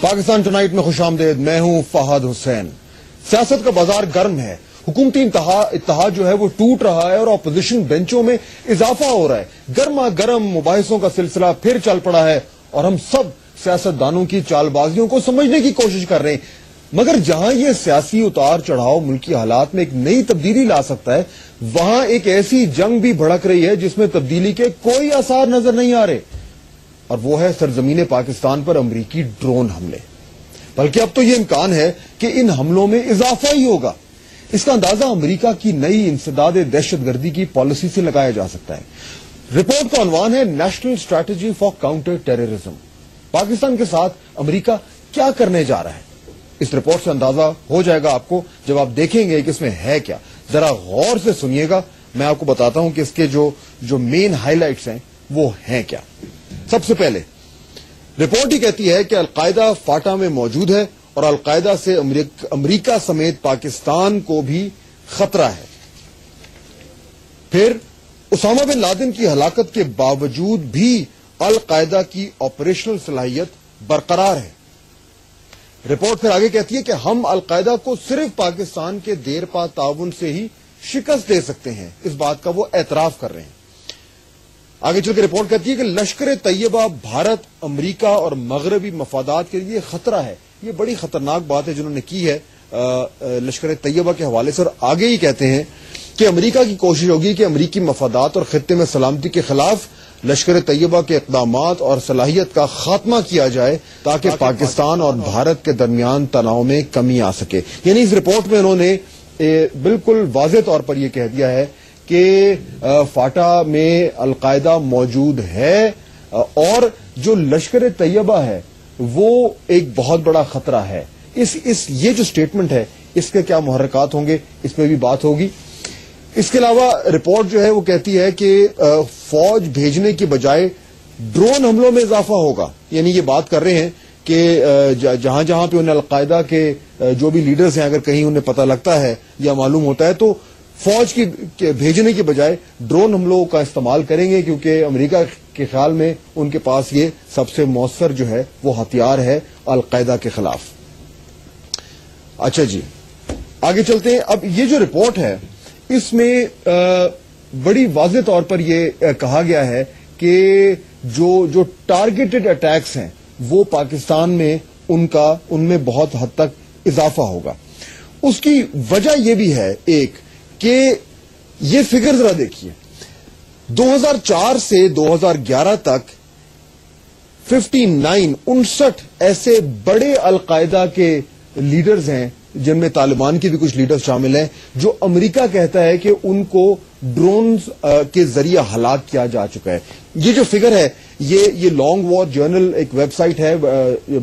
Pakistan tonight میں خوش آمدید. میں ہوں فہد حسین. سیاست کا بازار گرم ہے. حکومتی اتحاد جو ہے وہ ٹوٹ رہا ہے اور اپوزیشن بینچوں میں اضافہ ہو رہا ہے. گرما گرم مباحثوں کا سلسلہ پھر چل پڑا ہے اور ہم سب سیاست دانوں کی چال بازیوں کو سمجھنے کی کوشش کر رہے ہیں. مگر جہاں یہ سیاسی اتار چڑھاؤ ملکی حالات میں ایک نئی تبدیلی لا سکتا ہے، وہاں ایک ایسی جنگ بھی بھڑک رہی ہے جس میں تبدیلی کے کوئی آثار نظر نہیں آ رہے، اور وہ ہے سرزمین پاکستان پر امریکی ڈرون حملے. بلکہ اب تو یہ امکان ہے کہ ان حملوں میں اضافہ ہی ہوگا. اس کا اندازہ امریکہ کی نئی انسداد دہشت گردی کی پالیسی سے لگایا جا سکتا ہے. رپورٹ کا عنوان ہے national strategy for counter terrorism. Pakistan کے ساتھ امریکہ کیا کرنے جا رہا ہے، اس رپورٹ سے اندازہ ہو جائے گا آپ کو جب آپ دیکھیں گے کہ اس میں ہے کیا. ذرا غور سے سنیے گا، میں آپ کو بتاتا ہوں کہ اس کے جو مین ہائی لائٹس ہیں وہ ہیں کیا. سب سے پہلے رپورٹ ہی کہتی ہے کہ القاعدہ فاٹا میں موجود ہے اور القاعدہ سے امریکہ سمیت پاکستان کو بھی خطرہ ہے. پھر اسامہ بن لادن کی ہلاکت کے باوجود بھی القاعدہ کی آپریشنل صلاحیت برقرار ہے. رپورٹ پھر آگے کہتی ہے کہ ہم القاعدہ کو صرف پاکستان کے دیرپا تعاون سے ہی شکست دے سکتے ہیں. اس بات کا وہ اعتراف کر رہے ہیں. آگے چل کے رپورٹ کہتی ہے کہ لشکر طیبہ بھارت، امریکہ اور مغربی مفادات کے لیے خطرہ ہے. یہ بڑی خطرناک بات ہے جنہوں نے کی ہے لشکر طیبہ کے حوالے سے، اور آگے ہی کہتے ہیں کہ امریکہ کی کوشش ہوگی کہ امریکی مفادات اور خطے میں سلامتی کے خلاف لشکر طیبہ کے اقدامات اور صلاحیت کا خاتمہ کیا جائے تاکہ پاکستان اور بھارت کے درمیان تناؤ میں کمی آ سکے. یعنی اس رپورٹ میں انہوں نے بالکل واضح طور پر یہ کہہ دیا ہے کہ فاٹا میں القاعدہ موجود ہے اور جو لشکر طیبہ ہے وہ ایک بہت بڑا خطرہ ہے. یہ جو سٹیٹمنٹ ہے اس کے کیا محرکات ہوں گے، اس پہ بھی بات ہوگی. اس کے علاوہ رپورٹ جو ہے وہ کہتی ہے کہ فوج بھیجنے کی بجائے ڈرون حملوں میں اضافہ ہوگا. یعنی یہ بات کر رہے ہیں کہ جہاں جہاں پہ انہیں القاعدہ کے جو بھی لیڈرز ہیں اگر کہیں انہیں پتہ لگتا ہے یا معلوم ہوتا ہے تو فوج کی بھیجنے کی بجائے ڈرون حملوں کا استعمال کریں گے، کیونکہ امریکہ کے خیال میں ان کے پاس یہ سب سے مؤثر جو ہے وہ ہتھیار ہے القاعدہ کے خلاف. اچھا جی، آگے چلتے ہیں. اب یہ جو رپورٹ ہے اس میں بڑی واضح طور پر یہ کہا گیا ہے کہ جو ٹارگیٹڈ اٹیکس ہیں وہ پاکستان میں ان میں بہت حد تک اضافہ ہوگا. اس کی وجہ یہ بھی ہے ایک کہ یہ فگر ذرا دیکھیے، 2004 سے 2011 تک 59 ایسے بڑے القاعدہ کے لیڈرز ہیں جن میں طالبان کے بھی کچھ لیڈرز شامل ہیں جو امریکہ کہتا ہے کہ ان کو ڈرونز کے ذریعے ہلاک کیا جا چکا ہے. یہ جو فگر ہے یہ لانگ وار جرنل ایک ویب سائٹ ہے،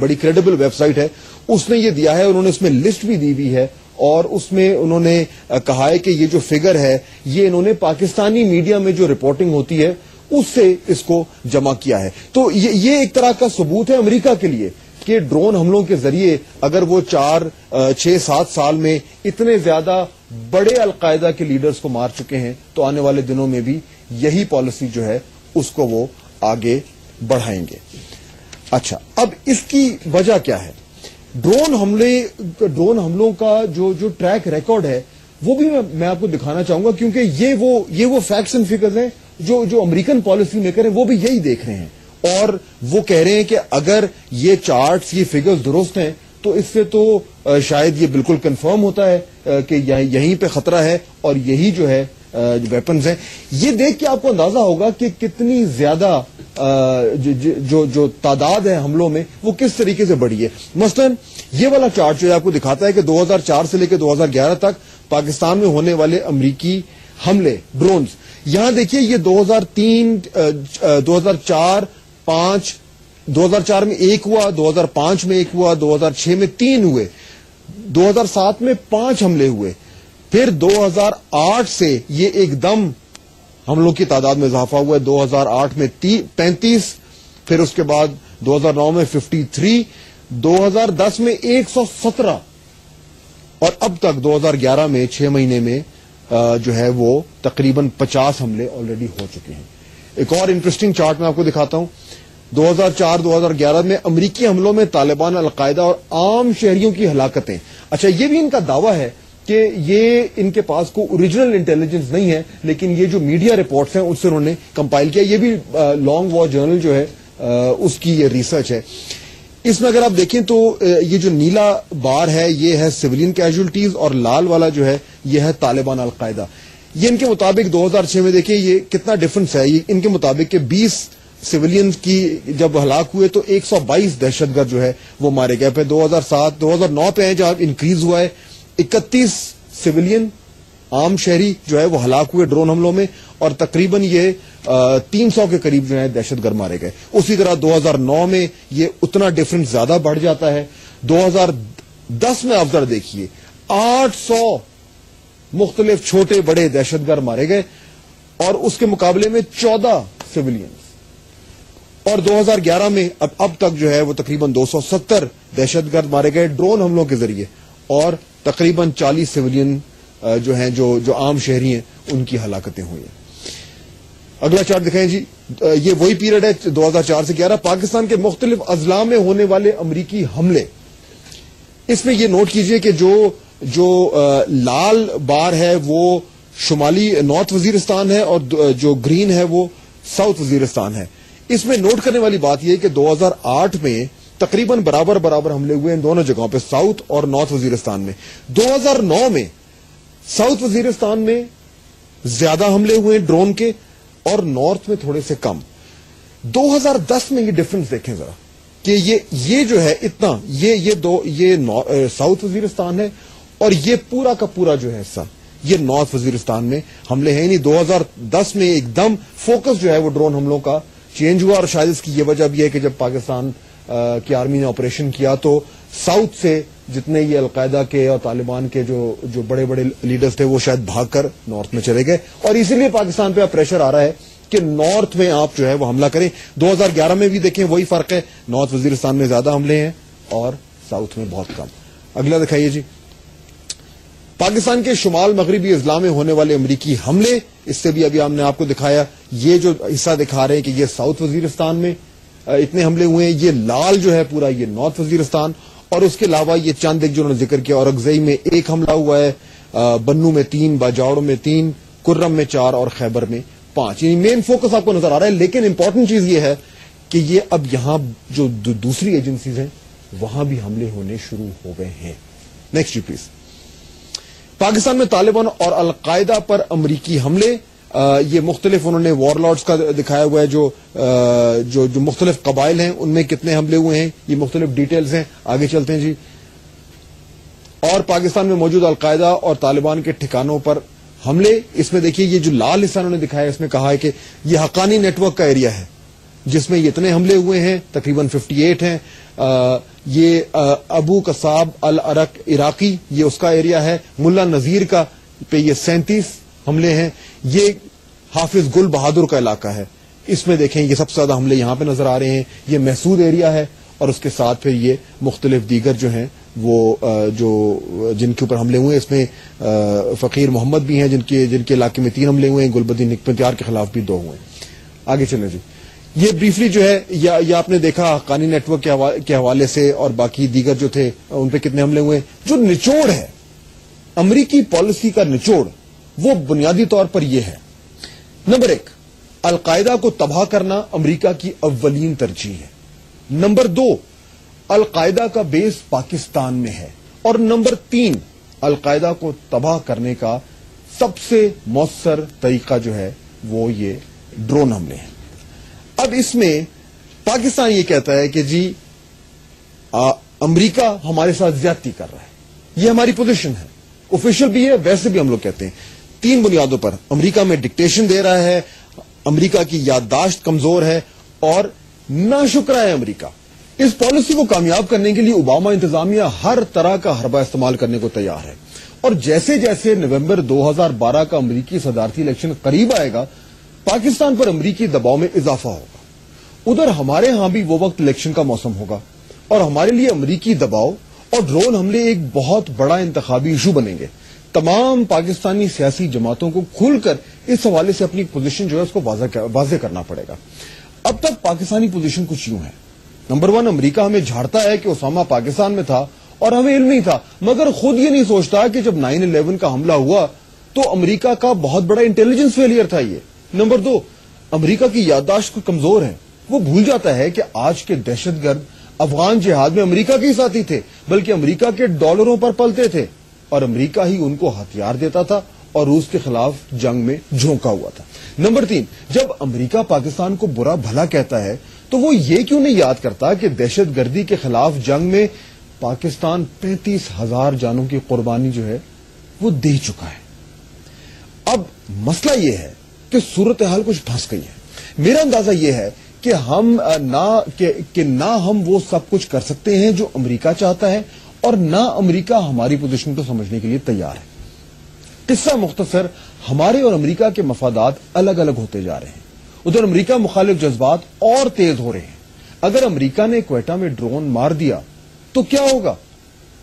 بڑی کریڈیبل ویب سائٹ ہے، اس نے یہ دیا ہے. انہوں نے اس میں لسٹ بھی دی ہوئی ہے اور اس میں انہوں نے کہا ہے کہ یہ جو فگر ہے یہ انہوں نے پاکستانی میڈیا میں جو رپورٹنگ ہوتی ہے اس سے اس کو جمع کیا ہے. تو یہ ایک طرح کا ثبوت ہے امریکہ کے لیے کہ ڈرون حملوں کے ذریعے اگر وہ 4-6-7 سال میں اتنے زیادہ بڑے القاعدہ کے لیڈرز کو مار چکے ہیں تو آنے والے دنوں میں بھی یہی پالیسی جو ہے اس کو وہ آگے بڑھائیں گے. اچھا، اب اس کی وجہ کیا ہے؟ ڈرون حملوں کا جو ٹریک ریکارڈ ہے وہ بھی میں آپ کو دکھانا چاہوں گا، کیونکہ یہ وہ فیکٹس اینڈ فگرز ہیں جو امریکن پالیسی میکر ہیں وہ بھی یہی دیکھ رہے ہیں، اور وہ کہہ رہے ہیں کہ اگر یہ چارٹس یہ فگرز درست ہیں تو اس سے تو شاید یہ بالکل کنفرم ہوتا ہے کہ یہیں پہ خطرہ ہے اور یہی جو ہے ویپنز ہیں. یہ دیکھ کے آپ کو اندازہ ہوگا کہ کتنی زیادہ جو تعداد ہے حملوں میں وہ کس طریقے سے بڑھی ہے. مثلا یہ والا چارٹ جو ہے آپ کو دکھاتا ہے کہ 2004 سے لے کے 2011 تک پاکستان میں ہونے والے امریکی حملے ڈرونز. یہاں دیکھیے یہ 2004 میں ایک ہوا، 2005 میں ایک ہوا، 2006 میں 3 ہوئے، 2007 میں 5 حملے ہوئے. پھر 2008 سے یہ ایک دم حملوں کی تعداد میں اضافہ ہوا ہے. 2008 میں 35، پھر اس کے بعد 2009 میں 53، 2010 میں 117 اور اب تک 2011 میں 6 مہینے میں جو ہے وہ تقریباً 50 حملے آلریڈی ہو چکے ہیں. ایک اور انٹرسٹنگ چارٹ میں آپ کو دکھاتا ہوں. 2004-2011 میں امریکی حملوں میں طالبان، القاعدہ اور عام شہریوں کی ہلاکتیں. اچھا، یہ بھی ان کا دعویٰ ہے کہ یہ ان کے پاس کوئی اوریجنل انٹیلیجنس نہیں ہے، لیکن یہ جو میڈیا رپورٹس ہیں اس سے انہوں نے کمپائل کیا. یہ بھی لانگ وار جرنل جو ہے اس کی یہ ریسرچ ہے. اس میں اگر آپ دیکھیں تو یہ جو نیلا بار ہے یہ ہے سویلین کیجولٹیز، اور لال والا جو ہے یہ ہے طالبان، القاعدہ. یہ ان کے مطابق 2006 میں دیکھیں یہ کتنا ڈفرنس ہے. یہ ان کے مطابق کہ 20 سویلینز کی جب ہلاک ہوئے تو 122 دہشت گرد جو ہے وہ مارے گئے. پھر 2007-2009 پہ جہاں انکریز ہوا ہے 31 سویلین عام شہری جو ہے وہ ہلاک ہوئے ڈرون حملوں میں، اور تقریباً یہ 300 کے قریب جو ہے دہشت گرد مارے گئے. اسی طرح 2009 میں یہ اتنا ڈفرنس زیادہ بڑھ جاتا ہے. 2010 میں آپ ذرا دیکھیے 800 مختلف چھوٹے بڑے دہشت گرد مارے گئے، اور اس کے مقابلے میں 14 سویلینز. اور 2011 میں اب تک جو ہے وہ تقریباً 270 دہشت گرد مارے گئے ڈرون حملوں کے ذریعے، اور تقریباً 40 سویلین جو ہیں جو عام شہری ہیں ان کی ہلاکتیں ہوئی ہیں. اگلا چارٹ دکھائیں جی. یہ وہی پیریڈ ہے 2004 سے 11. پاکستان کے مختلف اضلاع میں ہونے والے امریکی حملے. اس میں یہ نوٹ کیجئے کہ جو لال بار ہے وہ شمالی نارتھ وزیرستان ہے، اور جو گرین ہے وہ ساؤتھ وزیرستان ہے. اس میں نوٹ کرنے والی بات یہ ہے کہ 2008 میں تقریباً برابر حملے ہوئے ان دونوں جگہوں پہ، ساؤتھ اور نارتھ وزیرستان میں. 2009 میں ساؤتھ وزیرستان میں زیادہ حملے ہوئے ڈرون کے، اور نارتھ میں تھوڑے سے کم. 2010 میں یہ ڈفرنس دیکھیں ذرا کہ یہ جو ہے اتنا یہ ساؤتھ وزیرستان ہے، اور یہ پورا کا پورا جو ہے حصہ یہ نارتھ وزیرستان میں حملے ہیں. یعنی 2010 میں ایک دم فوکس جو ہے وہ ڈرون حملوں کا چینج ہوا، اور شاید اس کی یہ وجہ بھی ہے کہ جب پاکستان کی آرمی نے آپریشن کیا تو ساؤتھ سے جتنے یہ القاعدہ کے اور طالبان کے جو بڑے بڑے لیڈرز تھے وہ شاید بھاگ کر نارتھ میں چلے گئے، اور اسی لیے پاکستان پہ اب پریشر آ رہا ہے کہ نارتھ میں آپ جو ہے وہ حملہ کریں. 2011 میں بھی دیکھیں وہی فرق ہے، نارتھ وزیرستان میں زیادہ حملے ہیں اور ساؤتھ میں بہت کم. اگلا دکھائیے جی. پاکستان کے شمال مغربی اضلاع میں ہونے والے امریکی حملے. اس سے بھی ابھی ہم نے آپ کو دکھایا، یہ جو حصہ دکھا رہے ہیں کہ یہ ساؤتھ وزیرستان میں اتنے حملے ہوئے ہیں. یہ لال جو ہے پورا یہ نارتھ وزیرستان، اور اس کے علاوہ یہ چند ایک جو انہوں نے ذکر کیا، اورگزئی میں 1 حملہ ہوا ہے، بنو میں 3، باجاوڑ میں 3، کرم میں 4 اور خیبر میں 5. یعنی مین فوکس آپ کو نظر آ رہا ہے. لیکن امپورٹنٹ چیز یہ ہے کہ یہ اب یہاں جو دوسری ایجنسیز ہیں وہاں بھی حملے ہونے شروع ہو گئے ہیں. Next G please. پاکستان میں طالبان اور القاعدہ پر امریکی حملے. یہ مختلف انہوں نے وار لارڈز کا دکھایا ہوا ہے، جو مختلف قبائل ہیں ان میں کتنے حملے ہوئے ہیں، یہ مختلف ڈیٹیلز ہیں. آگے چلتے ہیں جی. اور پاکستان میں موجود القاعدہ اور طالبان کے ٹھکانوں پر حملے. اس میں دیکھیے یہ جو لال حصہ انہوں نے دکھایا، اس میں کہا ہے کہ یہ حقانی نیٹ ورک کا ایریا ہے جس میں یہ اتنے حملے ہوئے ہیں، تقریباً 58 ہیں. یہ ابو قصاب العرق عراقی یہ اس کا ایریا ہے. ملا نذیر کا پہ یہ 37 حملے ہیں. یہ حافظ گل بہادر کا علاقہ ہے، اس میں دیکھیں یہ سب سے زیادہ حملے یہاں پہ نظر آ رہے ہیں. یہ محسود ایریا ہے، اور اس کے ساتھ پھر یہ مختلف دیگر جو ہیں وہ جن کے اوپر حملے ہوئے، اس میں فقیر محمد بھی ہیں جن کے علاقے میں 3 حملے ہوئے ہیں. گلبدین نکمتیار کے خلاف بھی 2 ہوئے ہیں. آگے چلیں جی. یہ بریفلی جو ہے یہ آپ نے دیکھا حقانی نیٹ ورک کے حوالے سے، اور باقی دیگر جو تھے ان پہ کتنے حملے ہوئے. جو نچوڑ ہے امریکی پالیسی کا نچوڑ وہ بنیادی طور پر یہ ہے. نمبر 1، القاعدہ کو تباہ کرنا امریکہ کی اولین ترجیح ہے. نمبر 2، القاعدہ کا بیس پاکستان میں ہے. اور نمبر 3، القاعدہ کو تباہ کرنے کا سب سے مؤثر طریقہ جو ہے وہ یہ ڈرون حملے ہیں. اب اس میں پاکستان یہ کہتا ہے کہ جی امریکہ ہمارے ساتھ زیادتی کر رہا ہے. یہ ہماری پوزیشن ہے، آفیشیل بھی ہے، ویسے بھی ہم لوگ کہتے ہیں. 3 بنیادوں پر امریکہ میں ڈکٹیشن دے رہا ہے، امریکہ کی یادداشت کمزور ہے، اور ناشکرا ہے امریکہ. اس پالیسی کو کامیاب کرنے کے لیے اوباما انتظامیہ ہر طرح کا حربہ استعمال کرنے کو تیار ہے. اور جیسے جیسے نومبر 2012 کا امریکی صدارتی الیکشن قریب آئے گا، پاکستان پر امریکی دباؤ میں اضافہ ہوگا. ادھر ہمارے ہاں بھی وہ وقت الیکشن کا موسم ہوگا، اور ہمارے لیے امریکی دباؤ اور ڈرون حملے ایک بہت بڑا انتخابی ایشو بنیں گے. تمام پاکستانی سیاسی جماعتوں کو کھل کر اس حوالے سے اپنی پوزیشن جو ہے اس کو واضح کرنا پڑے گا. اب تک پاکستانی پوزیشن کچھ یوں ہے. نمبر 1, امریکہ ہمیں جھاڑتا ہے کہ اسامہ پاکستان میں تھا اور ہمیں علم نہیں تھا, مگر خود یہ نہیں سوچتا کہ جب 9/11 کا حملہ ہوا تو امریکہ کا بہت بڑا انٹیلیجنس فیلئر تھا یہ. نمبر 2, امریکہ کی یادداشت کمزور ہے, وہ بھول جاتا ہے کہ آج کے دہشت گرد افغان جہاد میں امریکہ کے ساتھی تھے, بلکہ امریکہ کے ڈالروں پر پلتے تھے, اور امریکہ ہی ان کو ہتھیار دیتا تھا اور روس کے خلاف جنگ میں جھونکا ہوا تھا. نمبر 3, جب امریکہ پاکستان کو برا بھلا کہتا ہے تو وہ یہ کیوں نہیں یاد کرتا کہ دہشت گردی کے خلاف جنگ میں پاکستان 35,000 جانوں کی قربانی جو ہے وہ دے چکا ہے. اب مسئلہ یہ ہے کہ صورتحال کچھ پھنس گئی ہے. میرا اندازہ یہ ہے کہ نہ ہم وہ سب کچھ کر سکتے ہیں جو امریکہ چاہتا ہے, اور نہ امریکہ ہماری پوزیشن کو سمجھنے کے لیے تیار ہے. قصہ مختصر, ہمارے اور امریکہ کے مفادات الگ الگ ہوتے جا رہے ہیں. ادھر امریکہ مخالف جذبات اور تیز ہو رہے ہیں. اگر امریکہ نے کوئٹہ میں ڈرون مار دیا تو کیا ہوگا,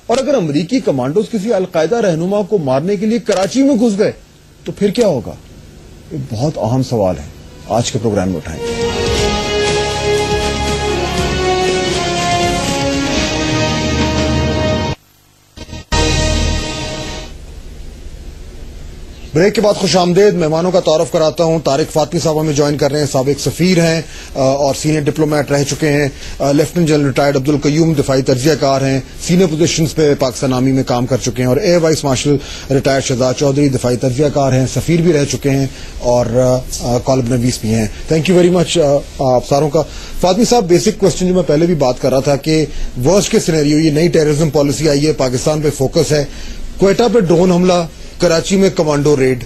اور اگر امریکی کمانڈوز کسی القاعدہ رہنما کو مارنے کے لیے کراچی میں گھس گئے تو پھر کیا ہوگا؟ یہ بہت اہم سوال ہے, آج کے پروگرام میں اٹھائیں گے. بریک کے بعد خوش آمدید. مہمانوں کا تعارف کراتا ہوں. طارق فاطمی صاحب ہمیں جوائن کر رہے ہیں, سابق سفیر ہیں اور سینئر ڈپلومیٹ رہ چکے ہیں. لیفٹنٹ جنرل ریٹائرڈ عبدالقیوم دفاعی تجزیہ کار ہیں, سینئر پوزیشنز پہ پاکستان آرمی میں کام کر چکے ہیں. اور air vice marshal retired Shahzad Chaudhry دفاعی تجزیہ کار ہیں, سفیر بھی رہ چکے ہیں اور کالم نویس بھی ہیں. تھینک یو ویری مچ آپ ساروں کا. فاطمی صاحب, بیسک کوشچن جو میں پہلے بھی بات کر رہا تھا کہ ورسٹ کے سینیریو, یہ نئی ٹیررزم پالیسی آئی ہے, پاکستان پہ فوکس ہے, کوئٹہ پہ ڈرون حملہ, کراچی میں کمانڈو ریڈ,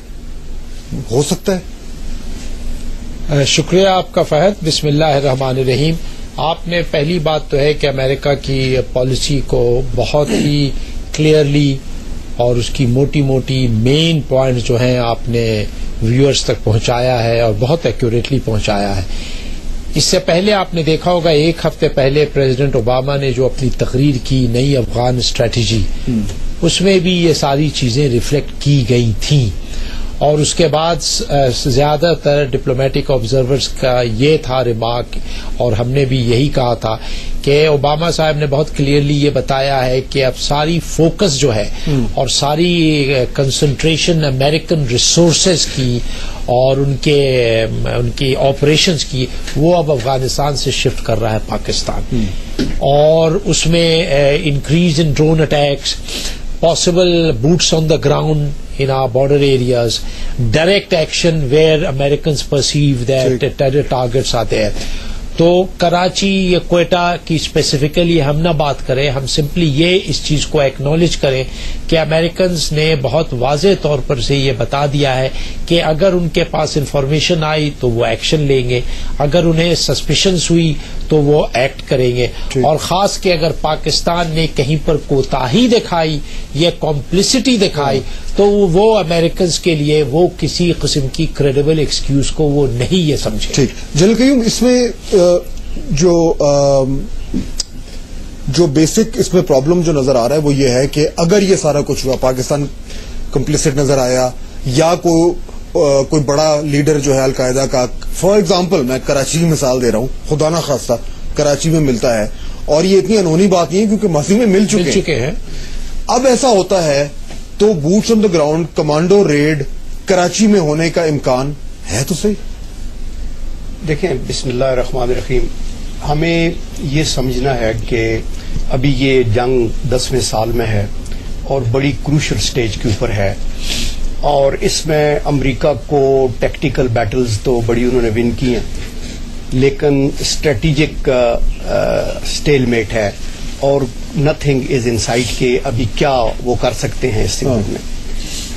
ہو سکتا ہے؟ شکریہ آپ کا فہد. بسم اللہ الرحمن الرحیم. آپ نے پہلی بات تو ہے کہ امریکہ کی پالیسی کو بہت ہی کلیئرلی اور اس کی موٹی موٹی مین پوائنٹ جو ہیں آپ نے ویورز تک پہنچایا ہے اور بہت ایکوریٹلی پہنچایا ہے. اس سے پہلے آپ نے دیکھا ہوگا ایک ہفتے پہلے پریزیڈنٹ اوباما نے جو اپنی تقریر کی نئی افغان اسٹریٹجی, اس میں بھی یہ ساری چیزیں ریفلیکٹ کی گئی تھیں. اور اس کے بعد زیادہ تر ڈپلومیٹک آبزرورز کا یہ تھا ریمارک, اور ہم نے بھی یہی کہا تھا کہ اوباما صاحب نے بہت کلیئرلی یہ بتایا ہے کہ اب ساری فوکس جو ہے اور ساری کنسنٹریشن امریکن ریسورسز کی اور ان کی آپریشنز کی, وہ اب افغانستان سے شفٹ کر رہا ہے پاکستان. اور اس میں increase in drone attacks, possible boots on the ground in our border areas, direct action where Americans perceive that terror targets are there. تو کراچی یا کوئٹہ کی اسپیسیفکلی ہم نہ بات کریں, ہم سمپلی یہ اس چیز کو ایکنالج کریں کہ امریکنز نے بہت واضح طور پر سے یہ بتا دیا ہے کہ اگر ان کے پاس انفارمیشن آئی تو وہ ایکشن لیں گے, اگر انہیں سسپیشنز ہوئی تو وہ ایکٹ کریں گے. اور خاص کہ اگر پاکستان نے کہیں پر کوتاہی دکھائی یا کمپلسٹی دکھائی تو وہ امریکنز کے لیے وہ کسی قسم کی کریڈیبل ایکسکیوز کو وہ نہیں یہ سمجھے. ٹھیک. جنرل قیوم, اس میں جو بیسک اس میں پرابلم جو نظر آ رہا ہے وہ یہ ہے کہ اگر یہ سارا کچھ ہوا, پاکستان کمپلیسٹ نظر آیا, یا کوئی بڑا لیڈر جو ہے القاعدہ کا, فار ایگزامپل میں کراچی کی مثال دے رہا ہوں, خدا نہ خواستہ کراچی میں ملتا ہے, اور یہ اتنی انہونی بات نہیں ہے کیونکہ ماضی میں مل چکے ہیں. اب ایسا ہوتا ہے تو boots on the ground commando raid Karachi میں ہونے کا امکان ہے تو صحیح. دیکھیں, بسم اللہ الرحمن الرحیم, ہمیں یہ سمجھنا ہے کہ ابھی یہ جنگ 10ویں سال میں ہے اور بڑی کروشل سٹیج کے اوپر ہے, اور اس میں امریکہ کو ٹیکٹیکل بیٹلز تو بڑی انہوں نے ون کی ہیں, لیکن اسٹریٹجک سٹیل میٹ ہے, اور نتھنگ از ان سائٹ کہ ابھی کیا وہ کر سکتے ہیں اس صورت میں.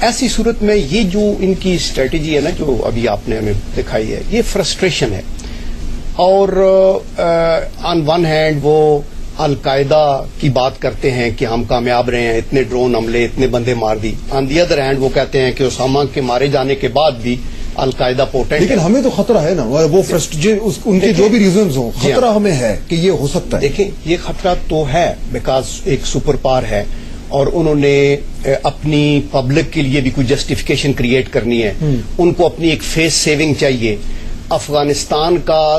ایسی صورت میں یہ جو ان کی اسٹریٹجی ہے نا, جو ابھی آپ نے ہمیں دکھائی ہے, یہ فرسٹریشن ہے. اور آن ون ہینڈ وہ القاعدہ کی بات کرتے ہیں کہ ہم کامیاب رہے ہیں, اتنے ڈرون حملے, اتنے بندے مار دی. آن دی ادر ہینڈ وہ کہتے ہیں کہ اسامہ کے مارے جانے کے بعد بھی القاعدہ پوٹنٹ. لیکن ہمیں تو خطرہ ہے نا, وہ ان کے جو بھی ریزنز ہوں, خطرہ ہمیں ہے کہ یہ ہو سکتا ہے. دیکھیں, یہ خطرہ تو ہے بیکاز ایک سپر پاور ہے, اور انہوں نے اپنی پبلک کے لیے بھی کوئی جسٹیفیکیشن کریٹ کرنی ہے. ان کو اپنی ایک فیس سیونگ چاہیے. افغانستان کا